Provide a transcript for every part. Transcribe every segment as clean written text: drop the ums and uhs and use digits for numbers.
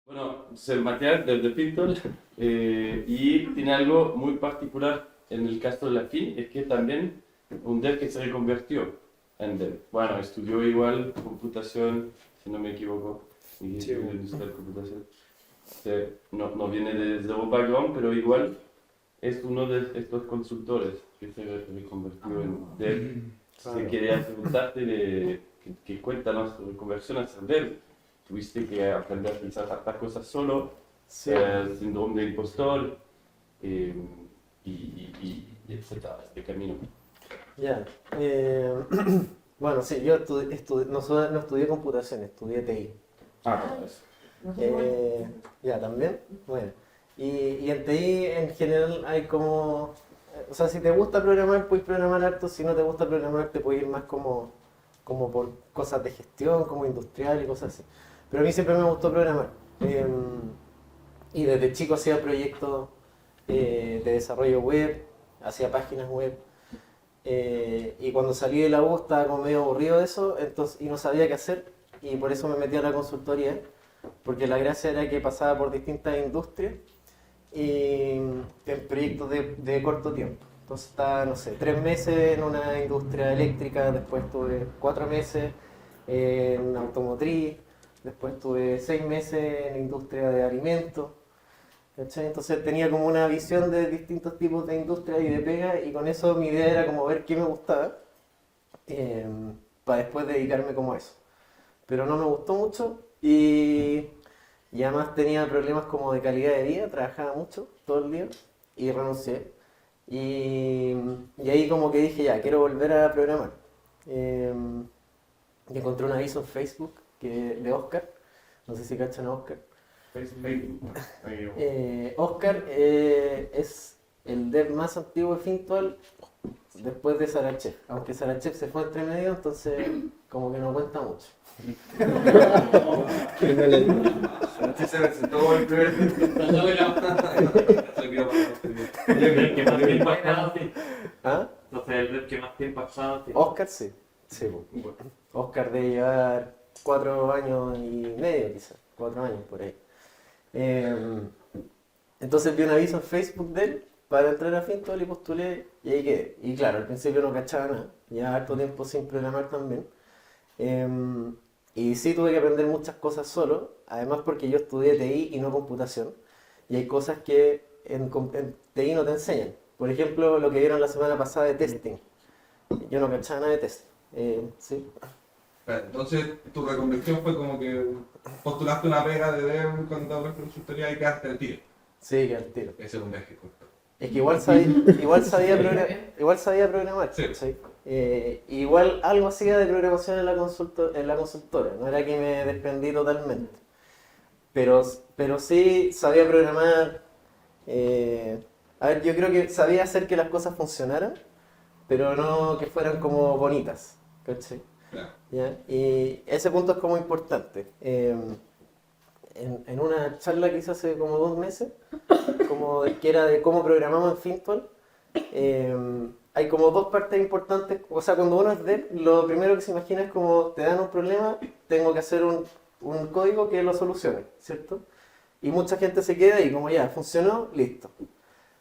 Bueno, es el material de Python y tiene algo muy particular en el caso de la FIN, es que también un dev que se reconvirtió en dev. Bueno, estudió igual computación, si no me equivoco, Sí, ingeniería industrial computación. No viene de zero background, pero igual es uno de estos consultores que se reconvirtió en dev. Se claro. quería preguntarte que cuéntanos tu reconversión a ser dev. Tuviste que aprender quizás hartas cosas solo, Sí, el síndrome del impostor eh, y etcétera, este camino. ya. Eh, bueno, sí, yo no estudié computación, estudié TI. Ah, no, eso. Eh, ya, también. Bueno. Y en TI en general hay como... O sea, si te gusta programar, puedes programar harto. Si no te gusta programar, te puedes ir más como por cosas de gestión, como industrial y cosas así. Pero a mí siempre me gustó programar. Y desde chico hacía proyectos de desarrollo web, hacía páginas web. Y cuando salí de la U estaba como medio aburrido de eso entonces, y no sabía qué hacer. Y por eso me metí a la consultoría, porque la gracia era que pasaba por distintas industrias y en proyectos de corto tiempo. Entonces estaba, no sé, 3 meses en una industria eléctrica, después estuve 4 meses en automotriz, después estuve 6 meses en industria de alimentos. ¿Cachai? Entonces tenía como una visión de distintos tipos de industria y de pega y con eso mi idea era como ver qué me gustaba eh, para después dedicarme como a eso. Pero no me gustó mucho y además tenía problemas como de calidad de vida, trabajaba mucho todo el día y renuncié. Y, y ahí como que dije ya, quiero volver a programar. Eh, y encontré un aviso en Facebook de Oscar, no sé si cachan a Oscar. Facebook. Oscar es el dev más antiguo de Fintual después de Sarachev, aunque Sarachev se fue entre medio, entonces como que no cuenta mucho. Sí, se presentó como el primer. El que más tiempo ha estado, sí. ¿Ah? Entonces, el que más tiempo ha estado, sí. Oscar sí, sí, po. Oscar debe llevar 4 años y medio quizás, 4 años por ahí. Eh, entonces vi un aviso en Facebook de él para entrar a Fintual y postulé y ahí quedé. Y claro, al principio no cachaba nada, ya harto tiempo sin programar también. Eh, y sí tuve que aprender muchas cosas solo, además porque yo estudié TI y no computación. Y hay cosas que en TI no te enseñan. Por ejemplo, lo que vieron la semana pasada de testing. Yo no cachaba nada de test. Sí. Entonces, tu reconversión fue como que postulaste una pega de dev cuando abres consultoría y quedaste al tiro. Sí, que al tiro. Ese es un viaje corto. Es que igual sabía programar, Sí. ¿cachai? Igual algo hacía de programación en la consultora, no era que me desprendí totalmente. Pero sí sabía programar. A ver, yo creo que sabía hacer que las cosas funcionaran, pero no que fueran como bonitas, ¿cachai? Claro. ¿Ya? Y ese punto es como importante. En una charla que hice hace como 2 meses, que era de cómo programamos en Fintual, hay como dos partes importantes. O sea, cuando uno es dev, lo primero que se imagina es como te dan un problema, tengo que hacer un código que lo solucione, ¿cierto? Y mucha gente se queda ahí como ya, funcionó, listo.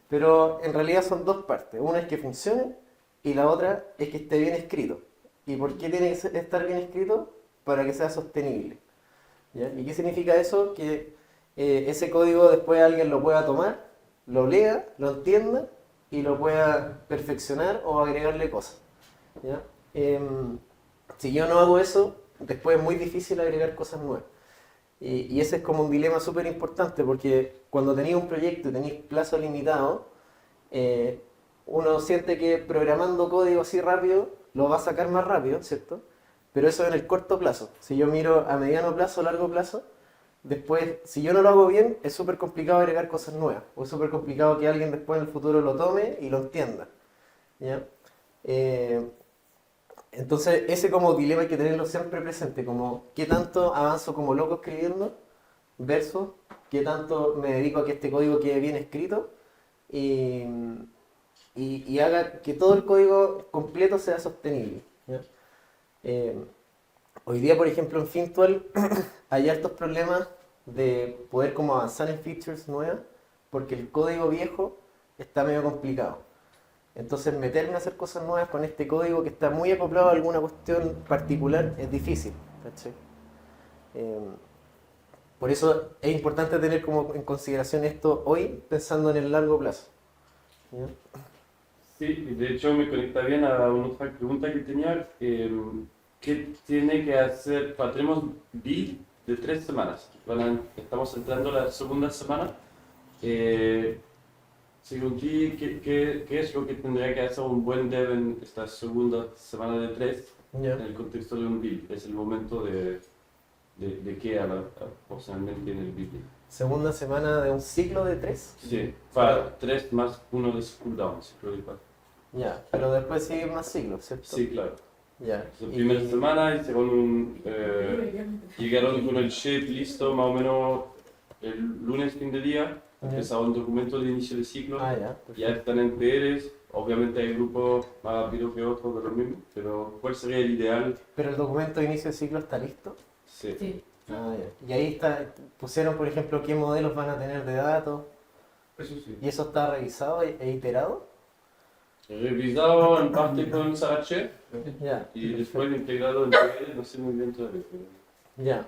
Pero en realidad son dos partes. Una es que funcione y la otra es que esté bien escrito. ¿Y por qué tiene que estar bien escrito? Para que sea sostenible. ¿Ya? ¿Y qué significa eso? Que ese código después alguien lo pueda tomar, lo lea, lo entienda y lo pueda perfeccionar o agregarle cosas. ¿Ya? Si yo no hago eso, después es muy difícil agregar cosas nuevas. Y ese es como un dilema súper importante porque cuando tenéis un proyecto y tenéis plazo limitado, eh, uno siente que programando código así rápido lo va a sacar más rápido, ¿cierto? Pero eso en el corto plazo. Si yo miro a mediano plazo, largo plazo, después, si yo no lo hago bien, es súper complicado agregar cosas nuevas. O es súper complicado que alguien después en el futuro lo tome y lo entienda. ¿Ya? Eh, entonces, ese como dilema hay que tenerlo siempre presente, como qué tanto avanzo como loco escribiendo versus qué tanto me dedico a que este código quede bien escrito y, y haga que todo el código completo sea sostenible. ¿Ya? Eh, Hoy día, por ejemplo, en Fintual hay hartos problemas de poder como avanzar en features nuevas, porque el código viejo está medio complicado. Entonces meterme a hacer cosas nuevas con este código que está muy acoplado a alguna cuestión particular es difícil, ¿cachai? Por eso es importante tener como en consideración esto hoy, pensando en el largo plazo. ¿Ya? Sí, y de hecho me conecta bien a una otra pregunta que tenía. ¿Qué tiene que hacer? Tenemos build de 3 semanas. Estamos entrando la segunda semana. Según ti, ¿qué es lo que tendría que hacer un buen dev en esta segunda semana de 3 ¿Ya? en el contexto de un build? Es el momento de qué personalmente en el build. Segunda semana de un ciclo de 3. Sí, para 3 más 1 de cooldown, ciclo de 4. Ya, pero después sigue más ciclos, ¿cierto? Sí, claro. Ya. La primera semana hicieron llegaron con el shape listo más o menos el lunes fin de día, empezaba un documento de inicio de ciclo, Ah, ya, perfecto. ya están en PRs, obviamente hay grupos más rápidos que otros de lo mismo, pero ¿cuál sería el ideal? Pero el documento de inicio de ciclo está listo. Sí. Sí. Ah, ya. Y ahí está, pusieron, por ejemplo, qué modelos van a tener de datos, Eso sí. y eso está revisado e iterado. Revisado en parte con Sarache Ya, y después integrado en PRs, no sé muy bien todavía. ya.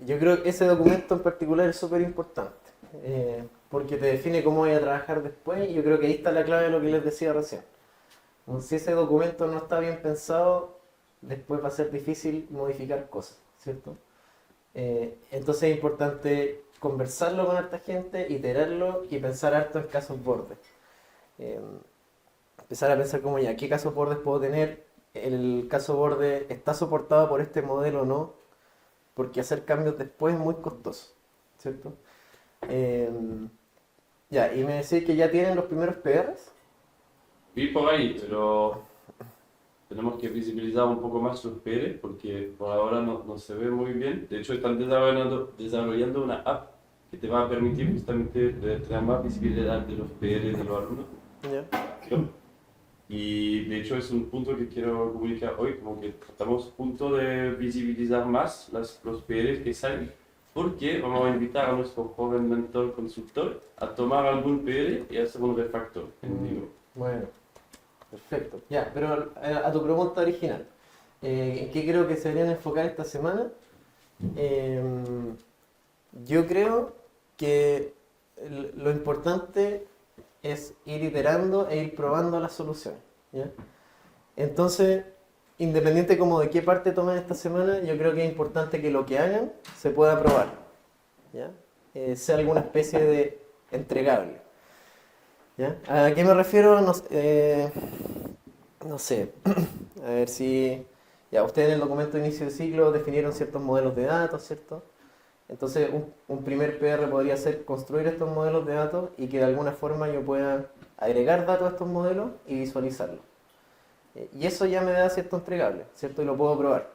Yo creo que ese documento en particular es súper importante, porque te define cómo voy a trabajar después, y yo creo que ahí está la clave de lo que les decía recién. Si ese documento no está bien pensado, después va a ser difícil modificar cosas, ¿cierto? Entonces es importante conversarlo con harta gente, iterarlo y pensar harto en casos bordes. Empezar a pensar como ya, ¿qué casos bordes puedo tener? El caso borde está soportado por este modelo o no, porque hacer cambios después es muy costoso, ¿cierto? Ya, y me decís que ya tienen los primeros PRs. Vi por ahí, pero tenemos que visibilizar un poco más sus PRs porque por ahora no se ve muy bien. De hecho, están desarrollando una app que te va a permitir justamente tener más visibilidad de los PRs de los alumnos. Ya. Y de hecho es un punto que quiero comunicar hoy, como que estamos a punto de visibilizar más los PRs que salen, porque vamos a invitar a nuestro joven mentor consultor a tomar algún PR y hacer un refactor en vivo. Bueno, perfecto. Ya, pero a tu pregunta original, ¿en qué creo que se deberían enfocar esta semana? Yo creo que lo importante es ir iterando e ir probando las soluciones, ¿ya? Entonces, independiente como de qué parte tomen esta semana, yo creo que es importante que lo que hagan se pueda probar, ¿ya? Sea alguna especie de entregable, ¿ya? ¿A qué me refiero? No sé, a ver si ya ustedes en el documento de inicio de ciclo definieron ciertos modelos de datos, ¿cierto? Entonces un primer PR podría ser construir estos modelos de datos y que de alguna forma yo pueda agregar datos a estos modelos y visualizarlos. Y eso ya me da cierto entregable, ¿cierto? Y lo puedo probar.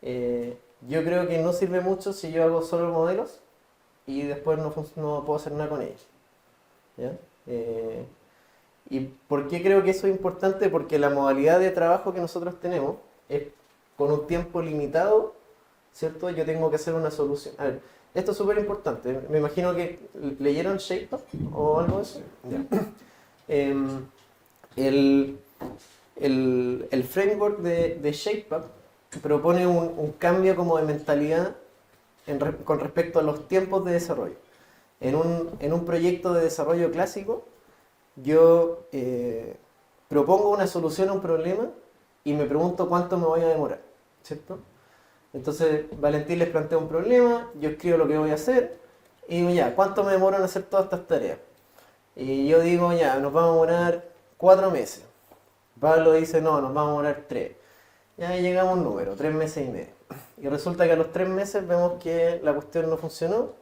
Yo creo que no sirve mucho si yo hago solo modelos y después no puedo hacer nada con ellos, ¿ya? ¿Y por qué creo que eso es importante? Porque la modalidad de trabajo que nosotros tenemos es con un tiempo limitado, ¿cierto? Yo tengo que hacer una solución. A ver, esto es súper importante. Me imagino que leyeron ShapeUp o algo de eso. Ya. El framework de ShapeUp propone un cambio como de mentalidad con respecto a los tiempos de desarrollo. En un proyecto de desarrollo clásico, yo propongo una solución a un problema y me pregunto cuánto me voy a demorar, ¿cierto? Entonces Valentín les plantea un problema, yo escribo lo que voy a hacer y digo ya, ¿cuánto me demoro en hacer todas estas tareas? Y yo digo ya, nos vamos a demorar 4 meses. Pablo dice no, nos vamos a demorar 3. Y ahí llegamos a un número, 3 meses y medio. Y resulta que a los 3 meses vemos que la cuestión no funcionó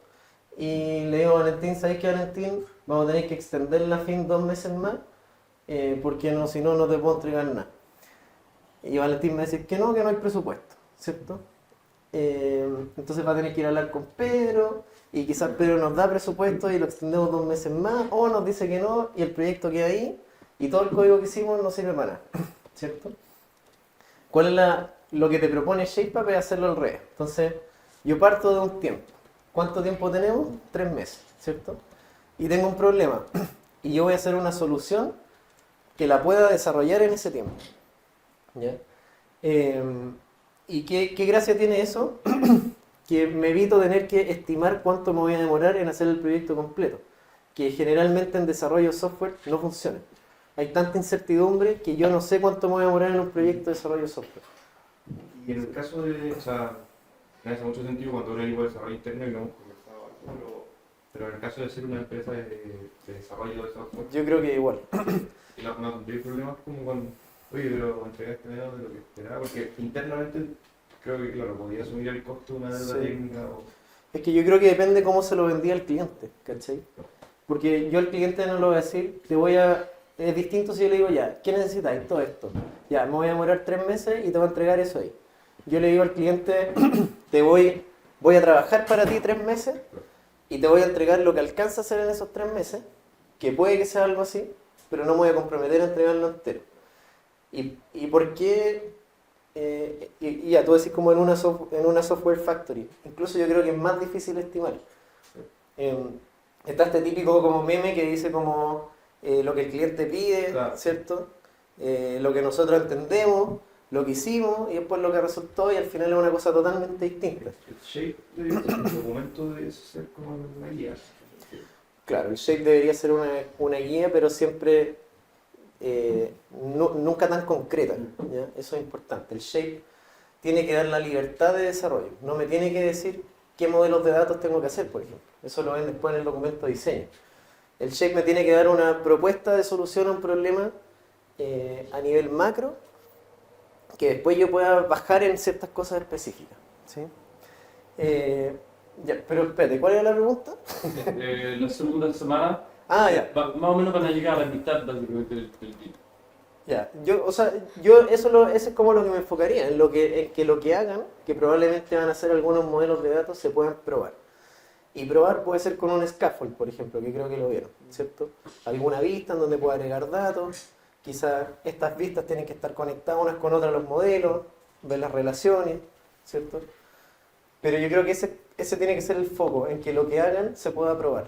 y le digo a Valentín, ¿sabes qué, Valentín? Vamos a tener que extender la fin 2 meses más porque si no, no te puedo entregar nada. Y Valentín me dice que no hay presupuesto, ¿cierto? Entonces va a tener que ir a hablar con Pedro y quizás Pedro nos da presupuesto y lo extendemos 2 meses más o nos dice que no y el proyecto queda ahí y todo el código que hicimos no sirve para nada, ¿cierto? ¿Cuál es lo que te propone ShapeUp? Es hacerlo al revés. Entonces yo parto de un tiempo ¿Cuánto tiempo tenemos? 3 meses, ¿cierto? Y tengo un problema. Y yo voy a hacer una solución que la pueda desarrollar en ese tiempo. ¿Ya? ¿Y qué gracia tiene eso? Que me evito tener que estimar cuánto me voy a demorar en hacer el proyecto completo. Que generalmente en desarrollo de software no funciona. Hay tanta incertidumbre que yo no sé cuánto me voy a demorar en un proyecto de desarrollo de software. Y en el caso de, o sea, me hace mucho sentido cuando uno equipo de desarrollo interno y lo hemos conversado algo, pero en el caso de ser una empresa de desarrollo de software, Yo creo que igual. y no tendría problemas como cuando, oye, pero entregaste menos de lo que esperaba, porque internamente creo que, claro, podía asumir el costo de una deuda Sí. técnica o... Es que yo creo que depende cómo se lo vendía al cliente, ¿cachai? Porque yo al cliente no le voy a decir, es distinto si yo le digo, ya, ¿qué necesitáis? Todo esto. Ya, me voy a demorar 3 meses y te voy a entregar eso ahí. Yo le digo al cliente, voy a trabajar para ti 3 meses y te voy a entregar lo que alcanza a hacer en esos 3 meses, que puede que sea algo así, pero no me voy a comprometer a entregarlo entero. ¿Y por qué? Y ya, tú decís como en una software factory. Incluso yo creo que es más difícil estimar. Está este típico como meme que dice como lo que el cliente pide, Claro. ¿cierto? Lo que nosotros entendemos, lo que hicimos y después lo que resultó y al final es una cosa totalmente distinta. El shape de un documento debe ser como una guía. Claro, el shape debería ser una guía, pero siempre nunca tan concreta, ¿ya? Eso es importante. El shape tiene que dar la libertad de desarrollo, no me tiene que decir qué modelos de datos tengo que hacer, por ejemplo. Eso lo ven después en el documento de diseño. El shape me tiene que dar una propuesta de solución a un problema a nivel macro, que después yo pueda bajar en ciertas cosas específicas, ¿sí? Ya, pero espérate, ¿cuál era la pregunta? La segunda semana, Ah, ya. más o menos van a llegar a la mitad básicamente del tiempo. Ya, eso es como lo que me enfocaría, en que lo que hagan, que probablemente van a ser algunos modelos de datos, se puedan probar. Y probar puede ser con un scaffold, por ejemplo, que creo que lo vieron, ¿cierto? Alguna vista en donde pueda agregar datos, quizás estas vistas tienen que estar conectadas unas con otras los modelos, ver las relaciones, ¿cierto? Pero yo creo que ese tiene que ser el foco, en que lo que hagan se pueda probar,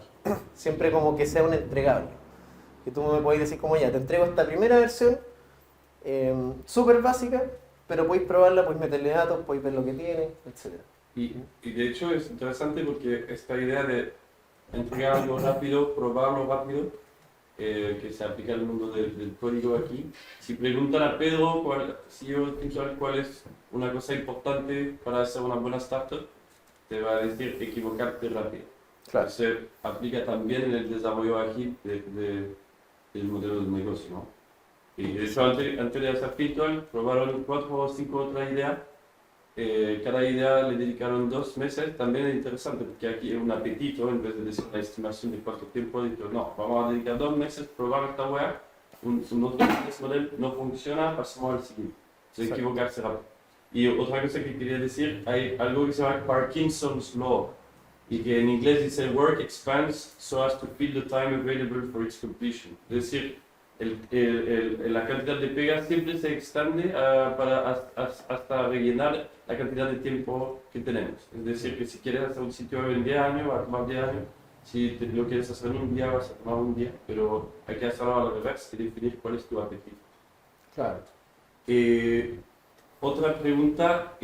siempre como que sea un entregable. Que tú me puedes decir como ya, te entrego esta primera versión, súper básica, pero podéis probarla, podéis meterle datos, podéis ver lo que tiene, etc. Y de hecho es interesante porque esta idea de entregar algo rápido, probarlo rápido, que se aplica al mundo del código aquí. Si preguntan a Pedro si yo quiero saber cuál es una cosa importante para hacer una buena startup, te va a decir equivocarte rápido. Claro. Se aplica también en el desarrollo ágil del modelo de negocio, ¿no? Y de hecho, antes de hacer Fitwell, probaron 4 o 5 otras ideas. Cada idea le dedicaron 2 meses. También es interesante porque aquí es un apetito, en vez de decir una estimación de cuánto tiempo, dicho, no, vamos a dedicar 2 meses, probar esta web, un otro modelo no funciona, pasamos al siguiente. Se equivocarse rápido. Y otra cosa que quería decir, hay algo que se llama Parkinson's Law, y que en inglés dice work expands so as to fill the time available for its completion. Es decir, la cantidad de pegas siempre se extiende hasta rellenar la cantidad de tiempo que tenemos. Es decir, que si quieres hacer un sitio web en 10 años, va a tomar 10 años. Si lo quieres hacer en un día, vas a tomar un día. Pero hay que hacerlo al revés y definir cuál es tu apetito. Claro. Otra pregunta,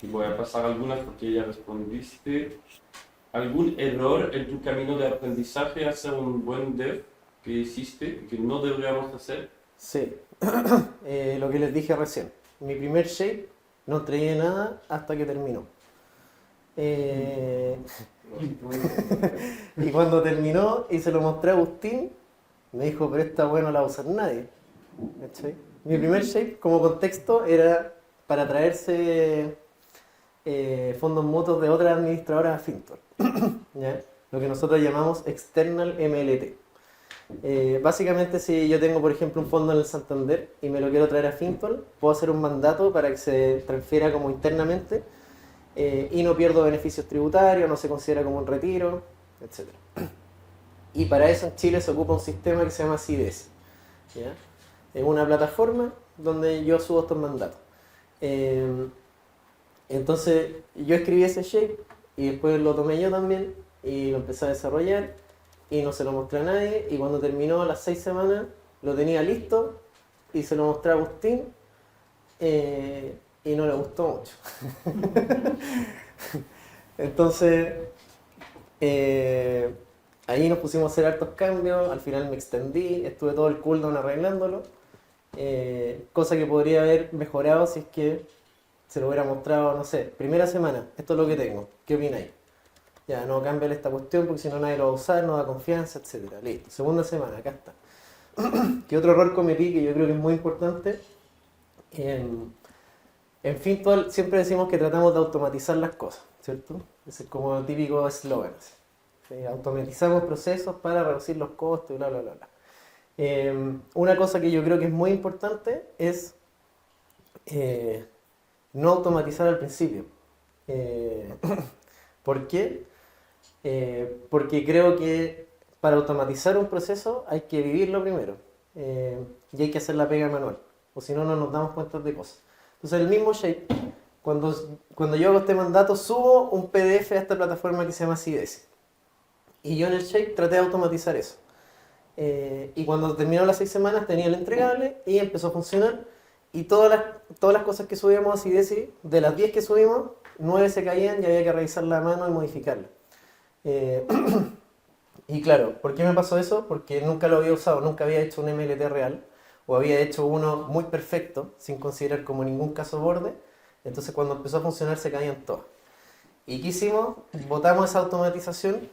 voy a pasar algunas porque ya respondiste. ¿Algún error en tu camino de aprendizaje a ser un buen dev que hiciste, que no deberíamos hacer? Sí, lo que les dije recién. Mi primer shape no entregué nada hasta que terminó. Y cuando terminó y se lo mostré a Agustín, me dijo, pero esta weá no la va a usar nadie. ¿Cachai? Mi primer shape, como contexto, era para traerse fondos mutuos de otras administradoras a Fintor. ¿Ya? Lo que nosotros llamamos External MLT. Básicamente, si yo tengo, por ejemplo, un fondo en el Santander y me lo quiero traer a Fintor, puedo hacer un mandato para que se transfiera como internamente y no pierdo beneficios tributarios, no se considera como un retiro, etc. Y para eso en Chile se ocupa un sistema que se llama CIDES. ¿Ya? Es una plataforma donde yo subo estos mandatos. Entonces yo escribí ese shape y después lo tomé yo también y lo empecé a desarrollar y no se lo mostré a nadie y cuando terminó las 6 semanas lo tenía listo y se lo mostré a Agustín y no le gustó mucho. Entonces ahí nos pusimos a hacer hartos cambios, al final me extendí, estuve todo el cooldown arreglándolo, cosa que podría haber mejorado si es que se lo hubiera mostrado, no sé, primera semana, esto es lo que tengo, ¿qué opináis? Ya, no cambien esta cuestión porque si no nadie lo va a usar, no da confianza, etcétera. Listo, segunda semana, acá está. ¿Qué otro error cometí que yo creo que es muy importante? En Fintual siempre decimos que tratamos de automatizar las cosas, ¿cierto? Ese es como el típico eslogan. ¿Sí? Automatizamos procesos para reducir los costos y bla, bla, bla, bla. Una cosa que yo creo que es muy importante es no automatizar al principio. ¿Por qué? Porque creo que para automatizar un proceso hay que vivirlo primero y hay que hacer la pega manual, o si no, no nos damos cuenta de cosas. Entonces, el mismo shape, cuando yo hago este mandato, subo un PDF a esta plataforma que se llama CIDESI. Y yo en el shape traté de automatizar eso. Y cuando terminó las 6 semanas tenía el entregable y empezó a funcionar. Y todas las cosas que subíamos a CIDESI, de las 10 que subimos, 9 se caían y había que revisarla a mano y modificarla. Y claro, ¿por qué me pasó eso? Porque nunca lo había usado, nunca había hecho un MLT real, o había hecho uno muy perfecto, sin considerar como ningún caso borde. Entonces cuando empezó a funcionar se caían todas. ¿Y qué hicimos? Botamos esa automatización,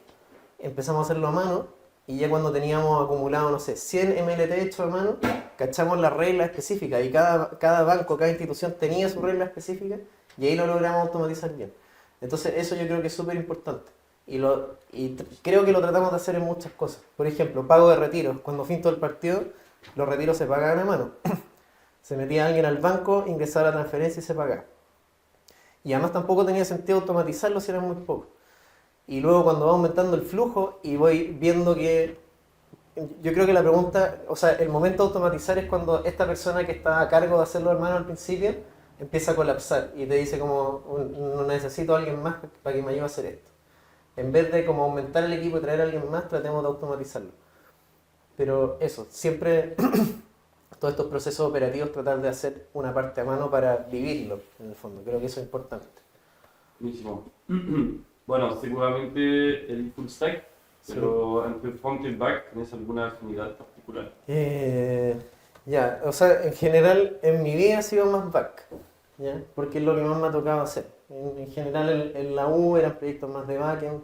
empezamos a hacerlo a mano, y ya cuando teníamos acumulado, no sé, 100 MLT hechos a mano, cachamos la regla específica, y cada banco, cada institución tenía su regla específica, y ahí lo logramos automatizar bien. Entonces eso yo creo que es súper importante. Creo que lo tratamos de hacer en muchas cosas. Por ejemplo, pago de retiros. Cuando Fintual partió, los retiros se pagaban a mano. Se metía alguien al banco, ingresaba la transferencia y se pagaba. Y además tampoco tenía sentido automatizarlo si eran muy pocos. Y luego cuando va aumentando el flujo y voy viendo que... Yo creo que la pregunta, o sea, el momento de automatizar es cuando esta persona que está a cargo de hacerlo a mano al principio empieza a colapsar y te dice como, no necesito a alguien más para que me ayude a hacer esto. En vez de como aumentar el equipo y traer a alguien más, tratemos de automatizarlo. Pero eso, siempre todos estos procesos operativos tratar de hacer una parte a mano para vivirlo, en el fondo. Creo que eso es importante. Buenísimo. Bueno, seguramente el full stack, pero entre front y back, ¿tienes alguna afinidad particular? Ya, o sea, en general en mi vida ha sido más back, ¿ya? Porque es lo que más me ha tocado hacer. En general en la U eran proyectos más de backend,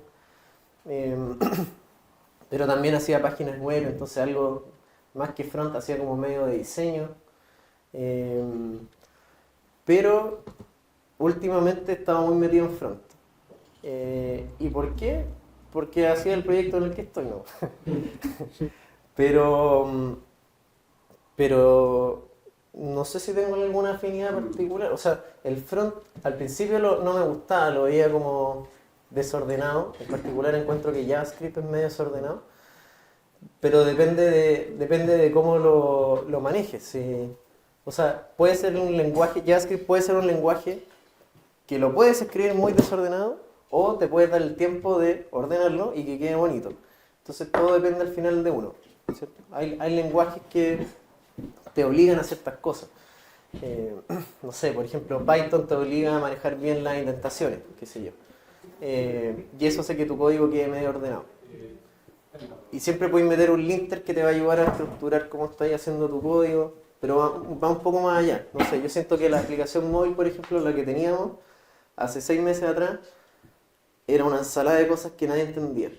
pero también hacía páginas web, entonces algo más que front hacía como medio de diseño. Pero últimamente estaba muy metido en front. ¿Y por qué? Porque hacía el proyecto en el que estoy, ¿no? Pero no sé si tengo alguna afinidad particular. O sea, el front al principio no me gustaba, lo veía como desordenado. En particular encuentro que JavaScript es medio desordenado. Pero depende de cómo lo manejes. ¿Sí? O sea, puede ser un lenguaje, JavaScript puede ser un lenguaje que lo puedes escribir muy desordenado o te puedes dar el tiempo de ordenarlo y que quede bonito. Entonces todo depende al final de uno, ¿cierto? Hay lenguajes que te obligan a ciertas cosas. No sé, por ejemplo, Python te obliga a manejar bien las indentaciones, qué sé yo. Y eso hace que tu código quede medio ordenado. Y siempre puedes meter un linter que te va a ayudar a estructurar cómo estás haciendo tu código, pero va un poco más allá. No sé, yo siento que la aplicación móvil, por ejemplo, la que teníamos hace 6 meses atrás, era una ensalada de cosas que nadie entendía.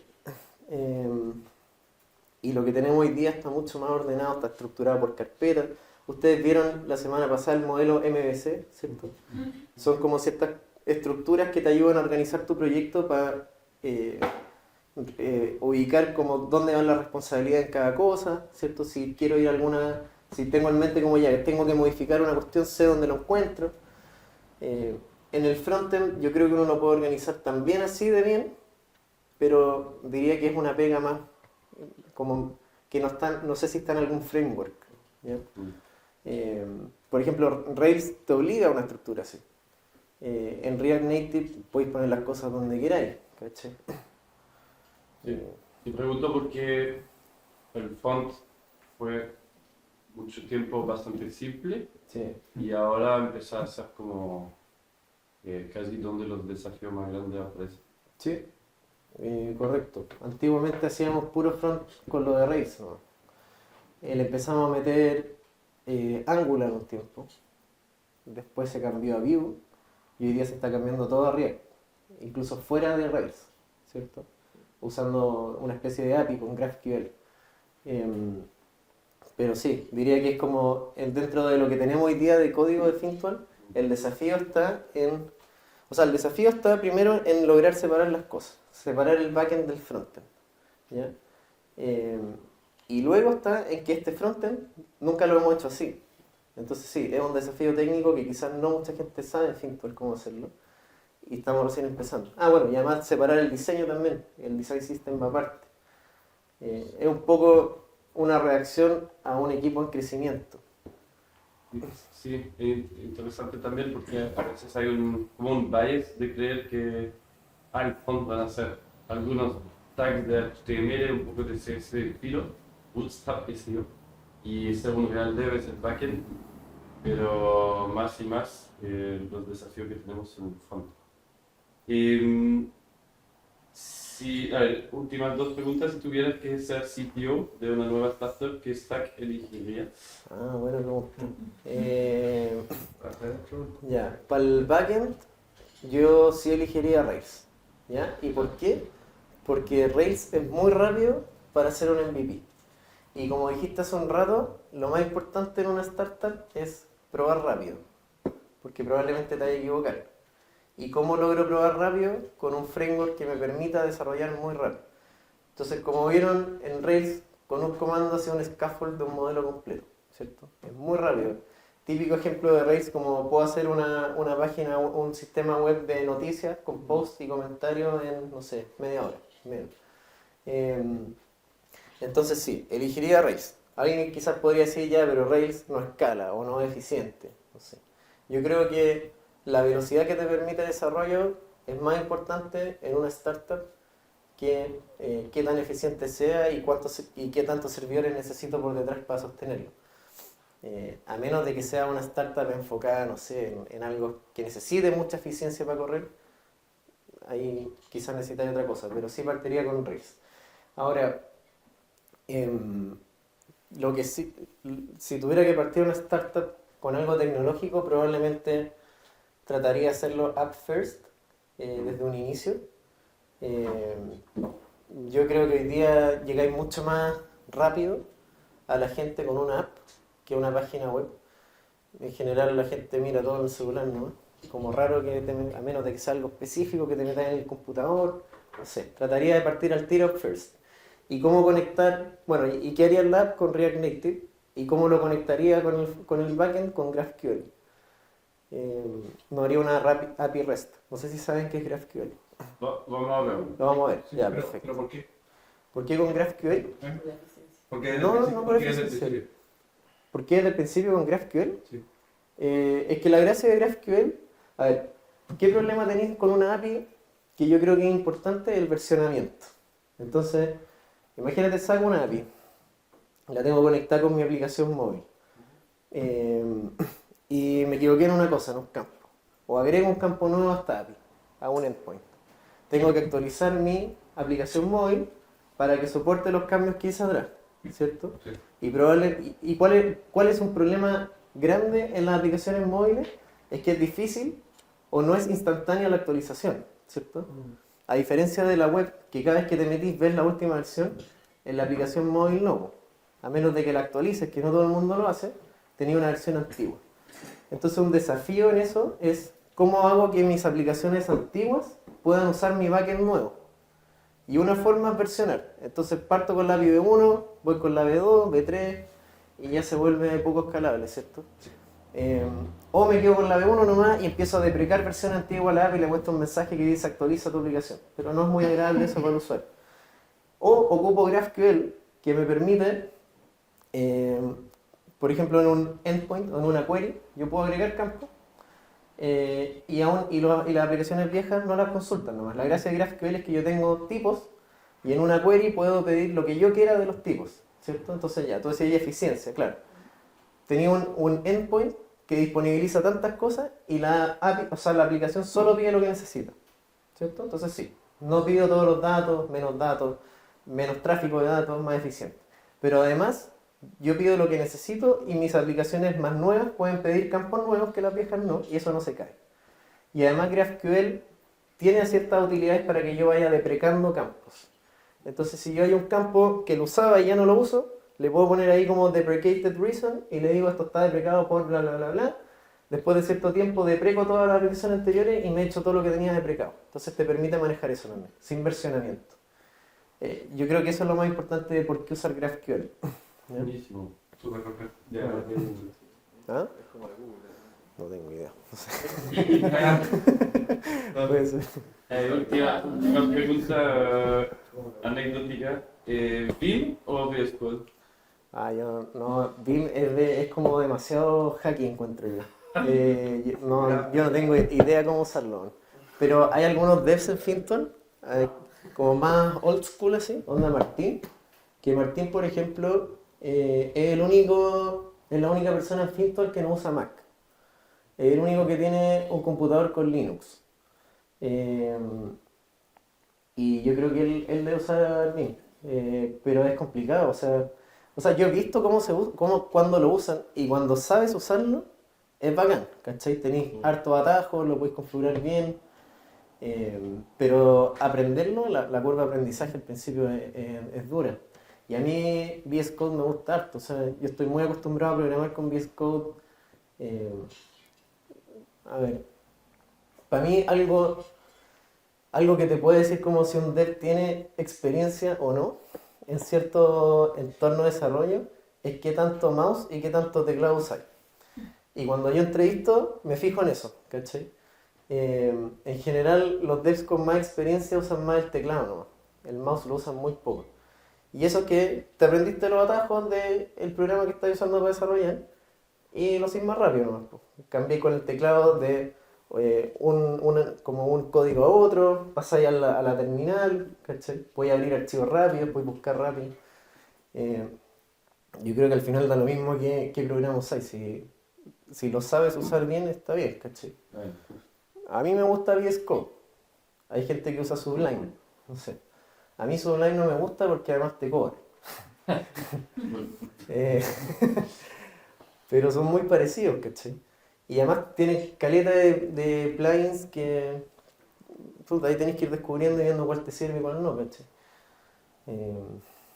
Y lo que tenemos hoy día está mucho más ordenado, está estructurado por carpetas. Ustedes vieron la semana pasada el modelo MVC, ¿cierto? Son como ciertas estructuras que te ayudan a organizar tu proyecto para ubicar como dónde va la responsabilidad en cada cosa, ¿cierto? Si quiero ir a si tengo en mente como ya tengo que modificar una cuestión, sé dónde lo encuentro. En el frontend yo creo que uno lo puede organizar también así de bien, pero diría que es una pega más como que no sé si está en algún framework, ¿ya? Por ejemplo, Rails te obliga a una estructura así. En React Native podéis poner las cosas donde queráis, ¿cachai? Sí. Y pregunto por qué el font fue mucho tiempo bastante simple Sí. y ahora empezó a ser como casi donde los desafíos más grandes aparecen. Sí, correcto. Antiguamente hacíamos puro front con lo de Rails, ¿no? Le empezamos a meter Angular un tiempo, después se cambió a Vue y hoy día se está cambiando todo a React, incluso fuera de Rails, ¿cierto? Usando una especie de API con GraphQL. Pero sí, diría que es como dentro de lo que tenemos hoy día de código de Fintual, el desafío está en... O sea, el desafío está primero en lograr separar las cosas, separar el backend del frontend, ¿ya? Y luego está en que este frontend nunca lo hemos hecho así. Entonces sí, es un desafío técnico que quizás no mucha gente sabe en Fintual cómo hacerlo. Y estamos recién empezando. Ah, bueno, y además separar el diseño también, el design system aparte. Es un poco una reacción a un equipo en crecimiento. Sí, es interesante también porque a veces hay como un bias de creer que al front van a ser algunos tags de HTML, un poco de CSS de estilo, Bootstrap, qué sé yo, y según real dev es el backend, pero más y más los desafíos que tenemos en el front. A ver, últimas dos preguntas. Si tuvieras que ser CTO de una nueva startup, ¿qué stack elegirías? Ah, buena pregunta. Ya, para el backend yo sí elegiría Rails. ¿Ya? ¿Y por qué? Porque Rails es muy rápido para hacer un MVP. Y como dijiste hace un rato, lo más importante en una startup es probar rápido. Porque probablemente te vayas a equivocar. ¿Y cómo logro probar rápido? Con un framework que me permita desarrollar muy rápido. Entonces, como vieron en Rails, con un comando hace un scaffold de un modelo completo, ¿cierto? Es muy rápido. Típico ejemplo de Rails, como puedo hacer una página, un sistema web de noticias con post y comentarios en, no sé, media hora, menos. Entonces sí, elegiría Rails. Alguien quizás podría decir ya, pero Rails no escala o no es eficiente, no sé. Yo creo que la velocidad que te permite el desarrollo es más importante en una startup que qué tan eficiente sea y qué tantos servidores necesito por detrás para sostenerlo. A menos de que sea una startup enfocada, no sé, en algo que necesite mucha eficiencia para correr, ahí quizás necesitaría otra cosa, pero sí partiría con Rails. Ahora, lo que sí, si tuviera que partir una startup con algo tecnológico, probablemente trataría de hacerlo app first, desde un inicio. Yo creo que hoy día llegáis mucho más rápido a la gente con una app que una página web. En general la gente mira todo en el celular, ¿no? Como raro que a menos de que sea algo específico que te metas en el computador, no sé. Trataría de partir al tiro first. ¿Y cómo conectar? Bueno, ¿y qué haría el app con React Native? ¿Y cómo lo conectaría con el backend con GraphQL? No haría una API REST. No sé si saben qué es GraphQL. Vamos a ver. Lo vamos a ver. Sí, Ya, pero, perfecto. ¿pero por qué? ¿Por qué con GraphQL? ¿Eh? Porque No, no por porque es del eficiencia. principio. ¿Por qué desde el principio con GraphQL? Sí. Es que la gracia de GraphQL, a ver, ¿qué problema tenéis con una API que yo creo que es importante? El versionamiento. Entonces, imagínate, saco una API, la tengo conectada con mi aplicación móvil, y me equivoqué en una cosa, en un campo, o agrego un campo nuevo a esta API, a un endpoint. Tengo que actualizar mi aplicación móvil para que soporte los cambios que hice atrás, ¿cierto? Sí. ¿Y cuál es un problema grande en las aplicaciones móviles? Es que es difícil o no es instantánea la actualización, ¿cierto? A diferencia de la web, que cada vez que te metís ves la última versión, en la aplicación móvil no. A menos de que la actualices, que no todo el mundo lo hace, tenía una versión antigua. Entonces un desafío en eso es cómo hago que mis aplicaciones antiguas puedan usar mi backend nuevo. Y una forma es versionar. Entonces parto con la API V1, voy con la V2, V3 y ya se vuelve poco escalable, ¿cierto? O me quedo con la V1 nomás y empiezo a deprecar versión antigua a la API y le muestro un mensaje que dice actualiza tu aplicación. Pero no es muy agradable eso para el usuario. O ocupo GraphQL que me permite, por ejemplo en un endpoint o en una query, yo puedo agregar campos y las aplicaciones viejas no las consultan nomás. La gracia de GraphQL es que yo tengo tipos y en una query puedo pedir lo que yo quiera de los tipos, ¿cierto? Entonces ya, tú decías hay eficiencia, claro. Tenía un endpoint que disponibiliza tantas cosas y la API, o sea, la aplicación solo pide lo que necesita, ¿cierto? Entonces sí, no pido todos los datos, menos tráfico de datos, más eficiente. Pero además, yo pido lo que necesito y mis aplicaciones más nuevas pueden pedir campos nuevos que las viejas no, y eso no se cae. Y además GraphQL tiene ciertas utilidades para que yo vaya deprecando campos. Entonces, si yo hay un campo que lo usaba y ya no lo uso, le puedo poner ahí como deprecated reason y le digo esto está deprecado por bla bla bla bla. Después de cierto tiempo depreco todas las aplicaciones anteriores y me echo todo lo que tenía deprecado. Entonces te permite manejar eso también, sin versionamiento. Yo creo que eso es lo más importante de por qué usar GraphQL. ¿Ya? Buenísimo. Súper perfecto. Ya, ¿Ah? Es como de Google. No tengo idea. No, Puede ser. última pregunta anecdótica. ¿Vim o VS Code? Yo no, Vim es como demasiado hacky encuentro yo. Yo no tengo idea cómo usarlo. Pero hay algunos devs en Finton, como más old school así, onda Martín, que Martín, por ejemplo, es la única persona en Finton que no usa Mac. Es el único que tiene un computador con Linux. Y yo creo que él debe usar Vim, pero es complicado, o sea, yo he visto cómo cuando lo usan y cuando sabes usarlo, es bacán, ¿cachai? Tenéis hartos atajos, lo podéis configurar bien, pero aprenderlo, la curva de aprendizaje al principio es dura. Y a mí VS Code me gusta harto, o sea, yo estoy muy acostumbrado a programar con VS Code. A ver, para mí algo que te puede decir como si un dev tiene experiencia o no en cierto entorno de desarrollo es qué tanto mouse y qué tanto teclado usáis. Y cuando yo entrevisto me fijo en eso, ¿cachai? En general los devs con más experiencia usan más el teclado nomás, el mouse lo usan muy poco. Y eso es que te aprendiste los atajos del programa que estás usando para desarrollar y lo haces más rápido nomás. Cambié con el teclado de como un código a otro, pasáis a la terminal, ¿cachai? Puedes abrir archivos rápidos, puedes buscar rápido. Yo creo que al final da lo mismo que programa usáis. Si lo sabes usar bien, está bien, ¿cachai? A mí me gusta VS Code. Hay gente que usa Sublime, no sé. A mí Sublime no me gusta porque además te cobra. Pero son muy parecidos, ¿cachai? Y además tienes caleta de plugins que ahí tenés que ir descubriendo y viendo cuál te sirve y cuál no, ¿cachai?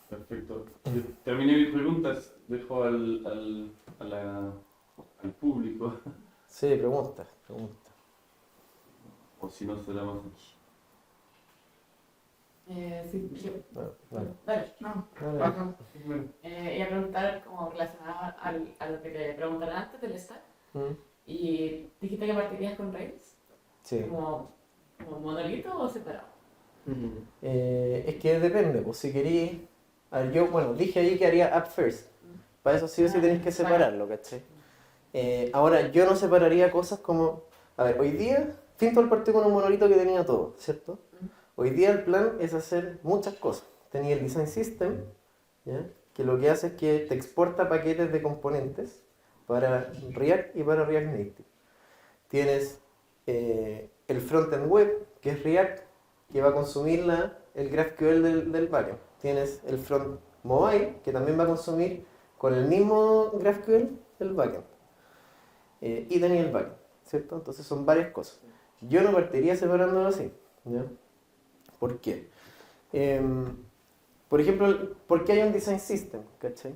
Perfecto. Yo terminé mis preguntas, dejo al público, Sí, pregunta. o si no, cerramos aquí. Sí, yo. Dale. Dale, no. Iba a preguntar como relacionado a lo que te preguntaron antes del stack. Y dijiste que partirías con Rails, Sí. como monolito o separado. Es que depende, pues si querís. A ver, yo, dije ahí que haría app first. Para eso sí o sí tenéis que separarlo, ¿cachai? Ahora, yo no separaría cosas como. A ver, hoy día, Fintual partió con un monolito que tenía todo, ¿cierto? Hoy día el plan es hacer muchas cosas. Tenía el Design System, ¿ya? Que lo que hace es que te exporta paquetes de componentes para React y para React Native. Tienes el frontend web, que es React, que va a consumir el GraphQL del backend. Tienes el front mobile, que también va a consumir con el mismo GraphQL el backend. Y tenés el backend, ¿cierto? Entonces son varias cosas. Yo no partiría separándolo así, ¿ya? ¿Por qué? Por ejemplo, ¿por qué hay un Design System? ¿Cachai?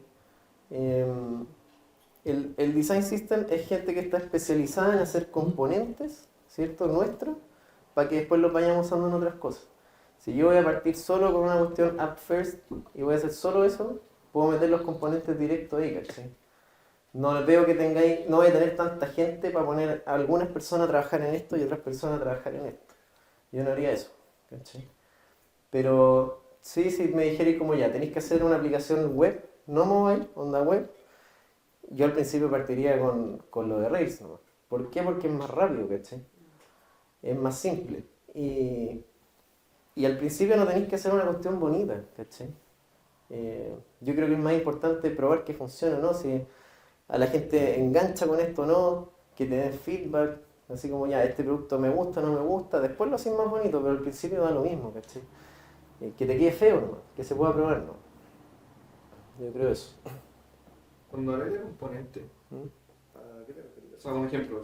El Design System es gente que está especializada en hacer componentes, ¿cierto? Nuestros, para que después los vayamos usando en otras cosas. Si yo voy a partir solo con una cuestión app first y voy a hacer solo eso, puedo meter los componentes directos ahí, ¿cachai? No veo que no voy a tener tanta gente para poner a algunas personas a trabajar en esto y otras personas a trabajar en esto. Yo no haría eso, ¿cachai? Pero sí, si me dijerais como ya, tenéis que hacer una aplicación web, no mobile, onda web, yo al principio partiría con lo de Rails, ¿no? ¿Por qué? Porque es más rápido, ¿cachai? Es más simple. Y al principio no tenéis que hacer una cuestión bonita, ¿cachai? Yo creo que es más importante probar que funciona, ¿no? Si a la gente engancha con esto o no, que te den feedback, así como ya, este producto me gusta, no me gusta, después lo haces más bonito, pero al principio da lo mismo, ¿cachai? Que te quede feo, ¿no? Que se pueda probar, ¿no? Yo creo eso. Cuando hablas de componente, ¿Mm? ¿a qué te refieres? O sea, un ejemplo.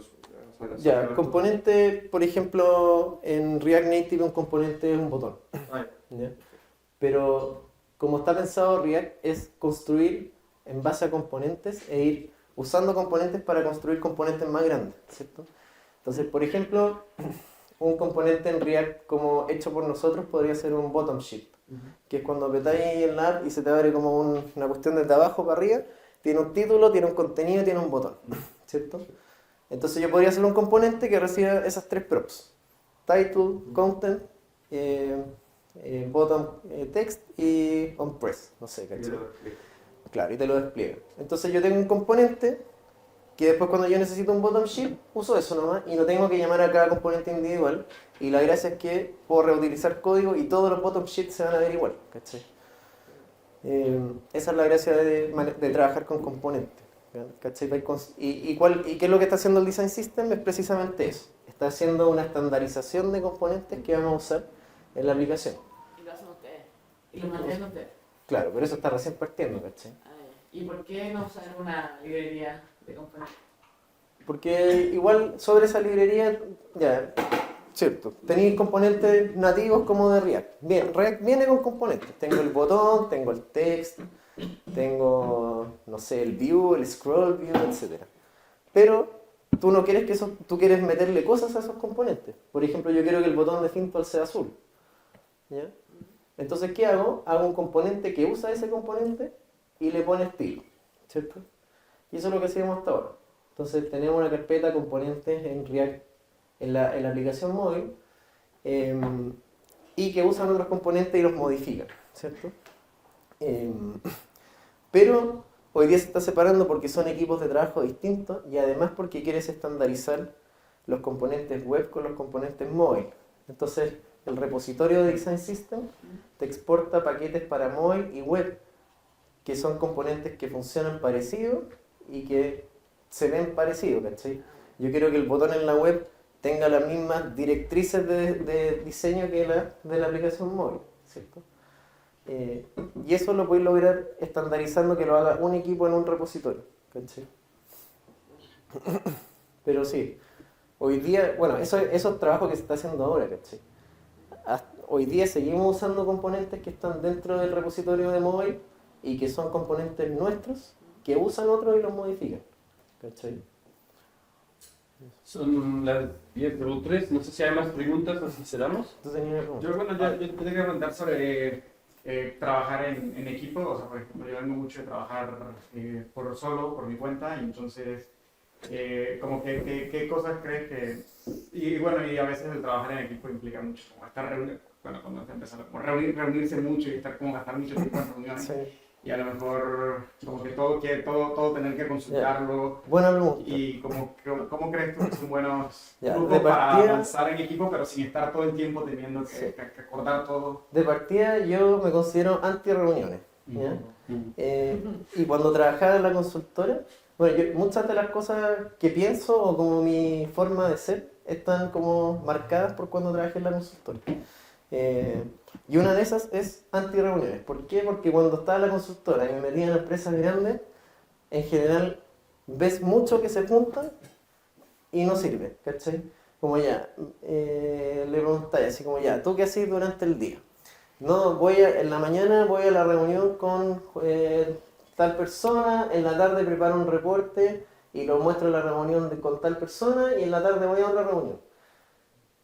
Ya, componente, por ejemplo, en React Native un componente es un botón. ¿Ya? Pero como está pensado React es construir en base a componentes e ir usando componentes para construir componentes más grandes, ¿cierto? Entonces, por ejemplo, un componente en React como hecho por nosotros podría ser un bottom shift, que es cuando apretáis en la app y se te abre como una cuestión desde abajo para arriba, tiene un título, tiene un contenido y tiene un botón, ¿cierto? Entonces yo podría hacer un componente que reciba esas tres props: title, content, bottom text y onPress, no sé, ¿cachai? Claro, y te lo despliega. Entonces yo tengo un componente que después cuando yo necesito un bottom shift, uso eso nomás y no tengo que llamar a cada componente individual. Y la gracia es que puedo reutilizar código y todos los bottom shifts se van a ver igual, ¿cachai? Esa es la gracia de trabajar con componentes, ¿cachai? ¿Y qué es lo que está haciendo el Design System? Es precisamente eso. Está haciendo una estandarización de componentes que vamos a usar en la aplicación. Y lo hacen ustedes. Y lo mantienen ustedes. Claro, pero eso está recién partiendo, ¿cachai? ¿Y por qué no usar una librería de componentes? Porque igual sobre esa librería, ya, cierto, tenéis componentes nativos como de React. Bien, React viene con componentes. Tengo el botón, tengo el text, tengo, no sé, el view, el scroll view, etc. Pero tú no quieres tú quieres meterle cosas a esos componentes. Por ejemplo, yo quiero que el botón de Fintol sea azul. ¿Ya? Entonces, ¿qué hago? Hago un componente que usa ese componente y le pone estilo, ¿cierto? Y eso es lo que hacemos hasta ahora. Entonces, tenemos una carpeta componentes en React en la aplicación móvil y que usan otros componentes y los modifican, ¿cierto? Pero hoy día se está separando porque son equipos de trabajo distintos y además porque quieres estandarizar los componentes web con los componentes móvil. Entonces, el repositorio de Design System te exporta paquetes para móvil y web, que son componentes que funcionan parecido y que se ven parecidos, ¿cachai? Yo quiero que el botón en la web tenga las mismas directrices de diseño que la de la aplicación móvil, ¿cierto? Y eso lo podéis lograr estandarizando que lo haga un equipo en un repositorio, ¿cachai? Pero sí, hoy día, bueno, eso es trabajo que se está haciendo ahora, ¿cachai? Hoy día seguimos usando componentes que están dentro del repositorio de móvil y que son componentes nuestros que usan otros y los modifican, ¿cachai? Son las 10:03, no sé si hay más preguntas o si cerramos. ¿Tú tenías una pregunta? Yo, bueno, yo te quería preguntar sobre trabajar en equipo. O sea, por ejemplo, yo vengo mucho de trabajar por mi cuenta, y entonces, como que, ¿qué cosas crees que...? Y bueno, y a veces el trabajar en equipo implica mucho, como estar cuando se empieza como reunirse mucho y estar como gastar mucho tiempo en reuniones. Sí. Y a lo mejor como que todo tener que consultarlo. Buena pregunta. Y ¿cómo crees tú que son buenos Ya, trucos de para partida- avanzar en equipo, pero sin estar todo el tiempo teniendo que, Sí. que acordar todo? De partida yo me considero anti-reuniones, ¿ya? Y cuando trabajaba en la consultora, bueno, muchas de las cosas que pienso o como mi forma de ser están como marcadas por cuando trabajé en la consultora. Y una de esas es anti-reuniones. ¿Por qué? Porque cuando estaba en la consultora y me metía en empresas grandes, en general ves mucho que se juntan y no sirve, ¿cachai? Como ya, le preguntáis así como ya, ¿tú qué haces durante el día? No, en la mañana voy a la reunión con tal persona, en la tarde preparo un reporte y lo muestro en la reunión con tal persona y en la tarde voy a otra reunión.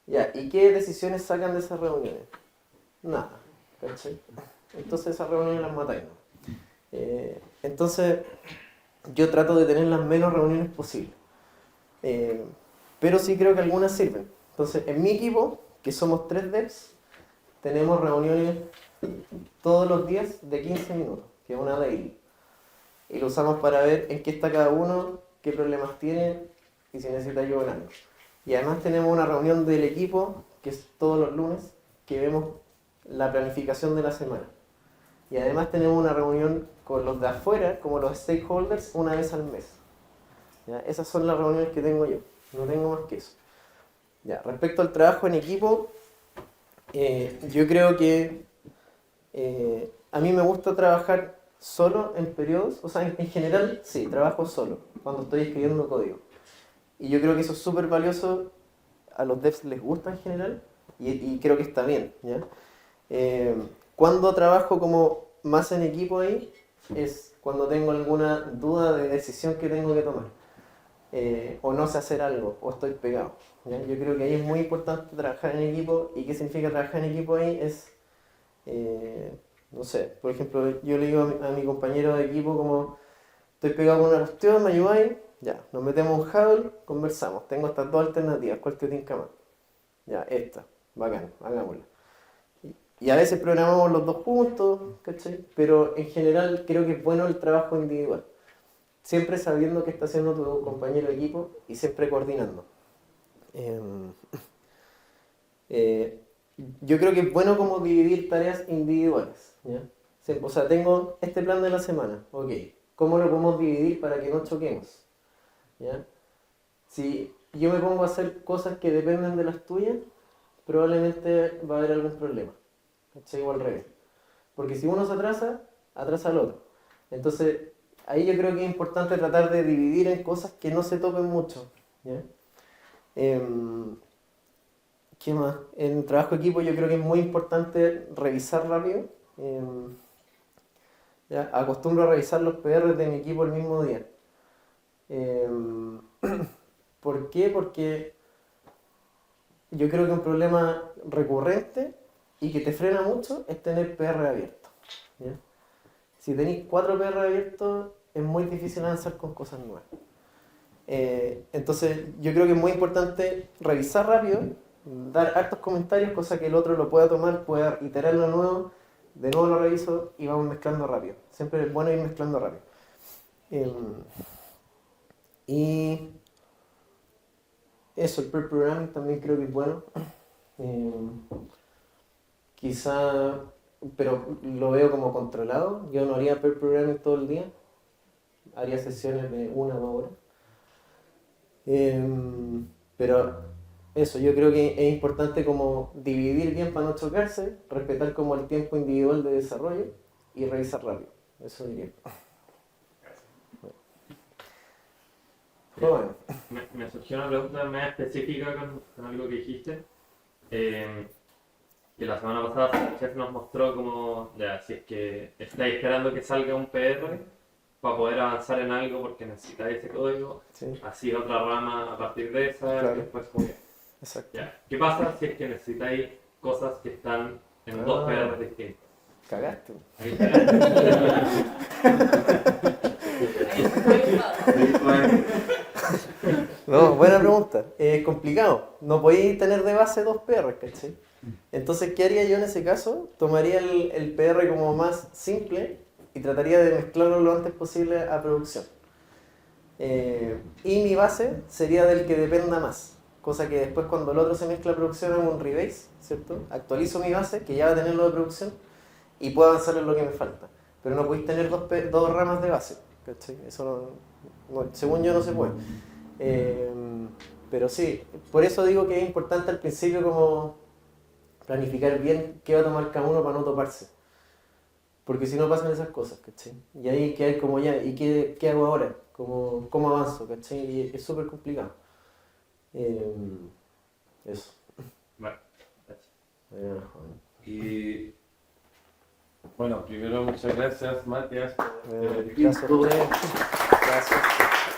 Ya, ¿y qué decisiones sacan de esas reuniones? Nada, ¿cachai? Entonces esas reuniones las matáis, ¿no? Entonces yo trato de tener las menos reuniones posibles. Pero sí creo que algunas sirven. Entonces en mi equipo, que somos 3 devs, tenemos reuniones todos los días de 15 minutos, que es una daily. Y lo usamos para ver en qué está cada uno, qué problemas tiene y si necesita ayuda en algo. Y además tenemos una reunión del equipo, que es todos los lunes, que vemos la planificación de la semana. Y además tenemos una reunión con los de afuera, como los stakeholders, una vez al mes. ¿Ya? Esas son las reuniones que tengo yo, no tengo más que eso. Ya, respecto al trabajo en equipo, yo creo que a mí me gusta trabajar solo en periodos, o sea, en general, sí, trabajo solo, cuando estoy escribiendo código. Y yo creo que eso es súper valioso, a los devs les gusta en general, y creo que está bien, ¿ya? Cuando trabajo como más en equipo ahí, es cuando tengo alguna duda de decisión que tengo que tomar. O no sé hacer algo, o estoy pegado, ¿ya? Yo creo que ahí es muy importante trabajar en equipo. ¿Y qué significa trabajar en equipo ahí? Es, no sé, por ejemplo, yo le digo a mi compañero de equipo como, estoy pegado con una cuestión, ¿me ayudáis? Ya, nos metemos un huddle, conversamos, tengo estas dos alternativas, ¿cuál te tinca más? Ya, esta, bacán, hagámosla. Y a veces programamos los dos juntos, ¿cachai? Pero en general creo que es bueno el trabajo individual. Siempre sabiendo qué está haciendo tu compañero de equipo y siempre coordinando. Yo creo que es bueno como dividir tareas individuales, ¿ya? O sea, tengo este plan de la semana, ok. ¿Cómo lo podemos dividir para que no choquemos? ¿Ya? Si yo me pongo a hacer cosas que dependen de las tuyas, probablemente va a haber algún problema. ¿Cachai? O al revés. Porque si uno se atrasa, atrasa al otro. Entonces, ahí yo creo que es importante tratar de dividir en cosas que no se topen mucho, ¿ya? ¿Qué más? En trabajo de equipo yo creo que es muy importante revisar rápido. ¿Ya? Acostumbro a revisar los PR de mi equipo el mismo día. ¿Por qué? Porque yo creo que un problema recurrente y que te frena mucho es tener PR abierto, ¿ya? Si tenéis 4 PR abiertos, es muy difícil avanzar con cosas nuevas. Entonces, yo creo que es muy importante revisar rápido, dar hartos comentarios, cosa que el otro lo pueda tomar, pueda iterarlo de nuevo lo reviso y vamos mezclando rápido. Siempre es bueno ir mezclando rápido. Y eso, el pair programming también creo que es bueno. Quizá, pero lo veo como controlado. Yo no haría pair programming todo el día. Haría sesiones de 1 o 2 horas. Pero eso, yo creo que es importante como dividir bien para no chocarse, respetar como el tiempo individual de desarrollo y revisar rápido. Eso diría. Bueno. Me surgió una pregunta más específica con algo que dijiste. Que la semana pasada el chef nos mostró como, ya, si es que estáis esperando que salga un PR para poder avanzar en algo porque necesitáis ese código, Sí. así otra rama a partir de esa, Claro. y después como que, Exacto. ya. ¿Qué pasa si es que necesitáis cosas que están en dos PR distintos? Cagaste. Ahí está. No, buena pregunta. Es complicado. No podéis tener de base 2 PR, ¿cachai? Entonces, ¿qué haría yo en ese caso? Tomaría el PR como más simple y trataría de mezclarlo lo antes posible a producción. Y mi base sería del que dependa más. Cosa que después cuando el otro se mezcla a producción hago un rebase, ¿cierto? Actualizo mi base, que ya va a tener lo de producción, y puedo avanzar en lo que me falta. Pero no podéis tener dos ramas de base, ¿cachai? Eso según yo no se puede. Pero sí, por eso digo que es importante al principio como planificar bien qué va a tomar cada uno para no toparse. Porque si no pasan esas cosas, ¿cachai? Y ahí que hay como ya, ¿y qué hago ahora? ¿Cómo avanzo? ¿Cachai? Y es súper complicado. Eso. Bueno, gracias. Y bueno, primero muchas gracias, Matías. Gracias a ustedes. Gracias.